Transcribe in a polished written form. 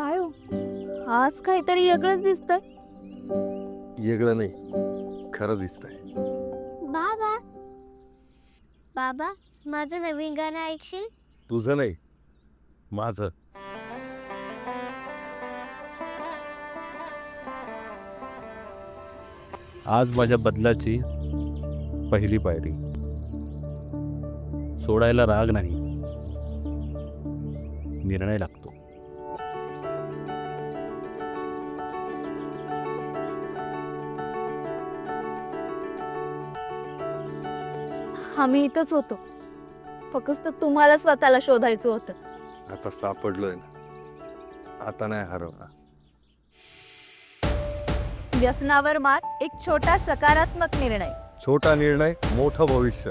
काय हो, आज काहीतरी वेगळंच दिसतंय. वेगळं नाही, खरं दिसतंय. बाबा बाबा माझं नवीन गाणं ऐकशील? तुझं नाही, माझं. आज माझ्या बदलाची पहिली पायरी. सोडायला राग नाही, निर्णय लागतो. आम्ही इथंच होतो, फक्त तुम्हाला स्वतःला शोधायचं होतं. आता सापडलोय ना, आता नाही हरवणार. व्यसनावर मात, एक छोटा सकारात्मक निर्णय. छोटा निर्णय, मोठं भविष्य.